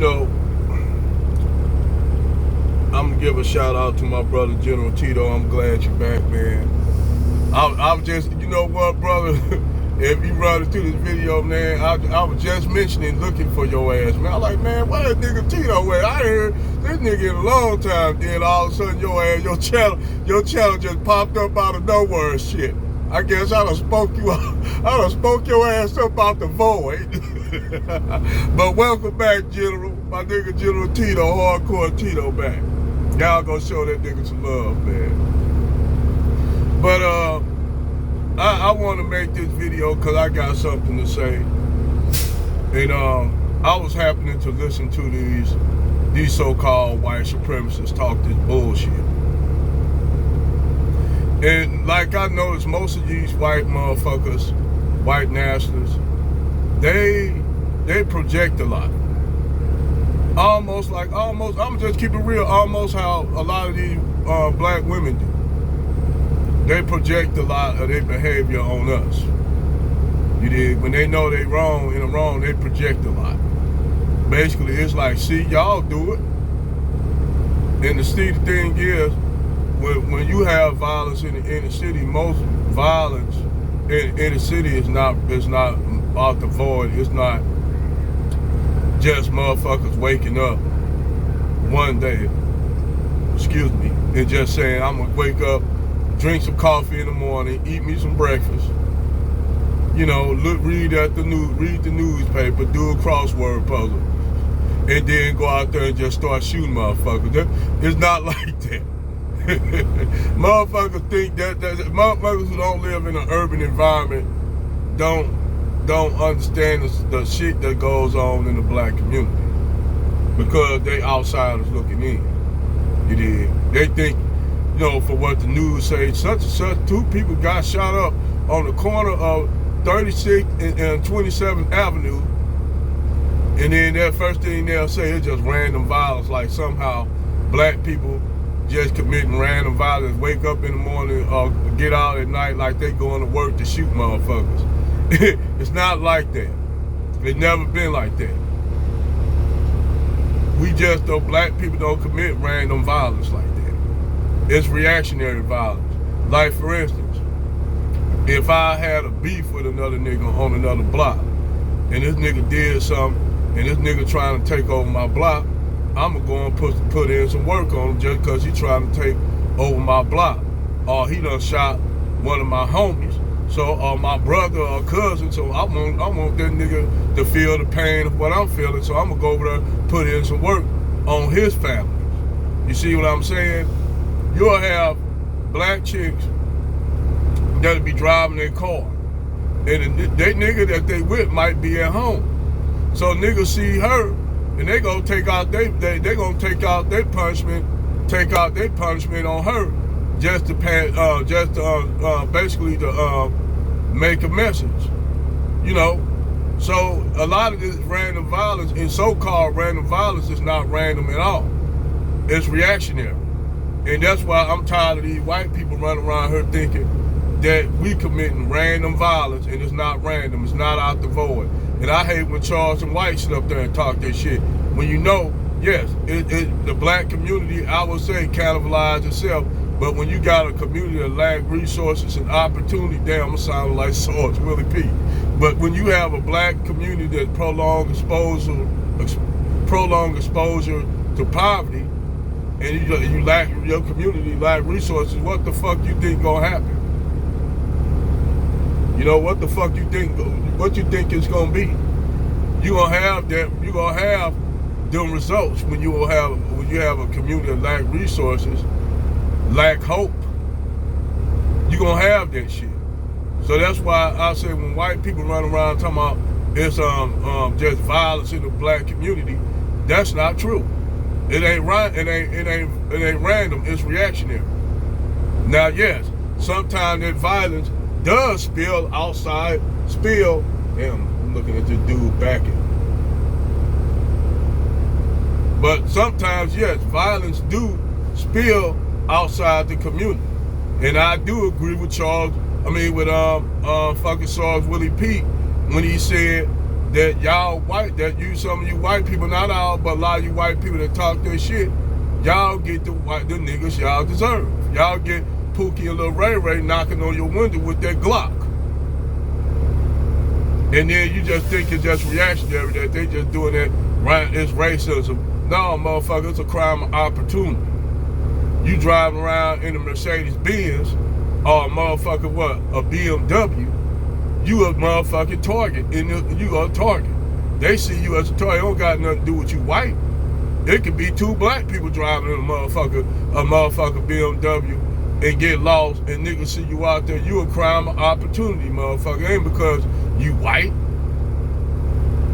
know, I'm gonna give a shout out to my brother General Tito. I'm glad you're back, man. I'm just, you know what, brother? If you run into this video, man, I was just mentioning looking for your ass, man. I'm like, man, where that nigga Tito at? I heard this nigga in a long time. Then all of a sudden, your channel just popped up out of nowhere and shit. I guess I done spoke your ass up out the void. But welcome back, General. My nigga General Tito, hardcore Tito back. Y'all gonna show that nigga some love, man. But I want to make this video because I got something to say. And I was happening to listen to these so-called white supremacists talk this bullshit. And like I noticed, most of these white motherfuckers, white nationalists, they project a lot. Almost, I'm just keep it real, almost how a lot of these black women do. They project a lot of their behavior on us. You dig? When they know they wrong, in the wrong, they project a lot. Basically, it's like, see, y'all do it. And the thing is, when you have violence in the inner city, most violence in the city is not out the void. It's not just motherfuckers waking up one day, and just saying, I'm gonna wake up, drink some coffee in the morning, eat me some breakfast, you know, read the newspaper, do a crossword puzzle, and then go out there and just start shooting motherfuckers. It's not like that. Motherfuckers think that motherfuckers who don't live in an urban environment don't understand the shit that goes on in the black community, because they outsiders looking in. You dig? They think, you know, for what the news say, such and such, 2 people got shot up on the corner of 36th and 27th Avenue, and then that first thing they'll say is just random violence, like somehow black people just committing random violence, wake up in the morning or get out at night like they going to work to shoot motherfuckers. It's not like that. It's never been like that. Black people don't commit random violence like that. It's reactionary violence. Like, for instance, if I had a beef with another nigga on another block, and this nigga did something, and this nigga trying to take over my block, I'm gonna go and put in some work on him just because he trying to take over my block. Or he done shot one of my homies, or my brother or cousin, so I want that nigga to feel the pain of what I'm feeling, so I'm gonna go over there and put in some work on his family. You see what I'm saying? You'll have black chicks that'll be driving their car, and that nigga that they with might be at home. So niggas see her, and they gonna take out their punishment on her, just to basically to make a message, you know. So a lot of this random violence, and so-called random violence, is not random at all. It's reactionary, and that's why I'm tired of these white people running around here thinking that we committing random violence, and it's not random. It's not out the void. And I hate when Charles and White sit up there and talk that shit. When you know, yes, the black community, I would say, cannibalized itself. But when you got a community that lack resources and opportunity, damn, I'm sounding like Swords, Willie P. But when you have a black community that prolonged exposure to poverty, and your community lack resources, what the fuck you think gonna happen? You know, what the fuck you think? What you think it's gonna be? You gonna have that. You gonna have them results when you have a community that lack resources, lack hope. You gonna have that shit. So that's why I say when white people run around talking about it's just violence in the black community, that's not true. It ain't right. It ain't random. It's reactionary. Now, yes, sometimes that violence does spill. Damn, I'm looking at this dude backing. But sometimes, yes, violence do spill outside the community. And I do agree with fucking Charles Willie P when he said that y'all white, that you, some of you white people, not all, but a lot of you white people that talk their shit, y'all get the niggas y'all deserve. Y'all get Pookie and Lil Ray Ray knocking on your window with their Glock. And then you just think it's just reactionary, that they just doing it, right? It's racism. No, motherfucker, it's a crime of opportunity. You driving around in a Mercedes Benz or a motherfucker what? A BMW, you a motherfucking target, and you a target. They see you as a target. It don't got nothing to do with you white. It could be two black people driving in a motherfucker BMW and get lost, and niggas see you out there. You a crime of opportunity, motherfucker. It ain't because you white.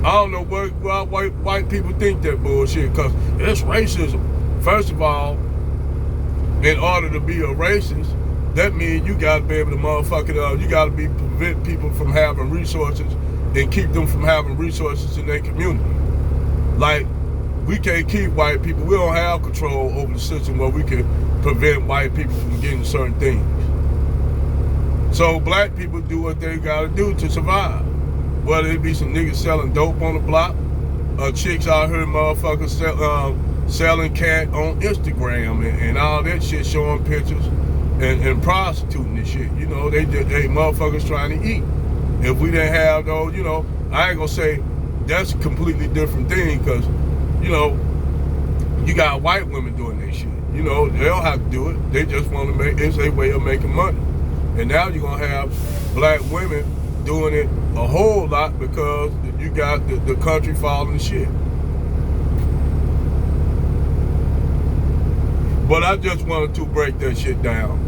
I don't know why white people think that bullshit, because it's racism. First of all, in order to be a racist, that means you gotta be able to you gotta prevent people from having resources and keep them from having resources in their community. Like, we can't keep white people, we don't have control over the system where we can prevent white people from getting certain things. So black people do what they gotta do to survive. Whether it be some niggas selling dope on the block, chicks out here motherfuckers selling cat on Instagram and all that shit, showing pictures and prostituting and shit. You know, they motherfuckers trying to eat. If we didn't have those, you know, I ain't gonna say that's a completely different thing, because, you know, you got white women doing that shit. You know, they don't have to do it. They just want to make, it's a way of making money. And now you're gonna have black women doing it a whole lot, because you got the country falling to shit. But I just wanted to break that shit down.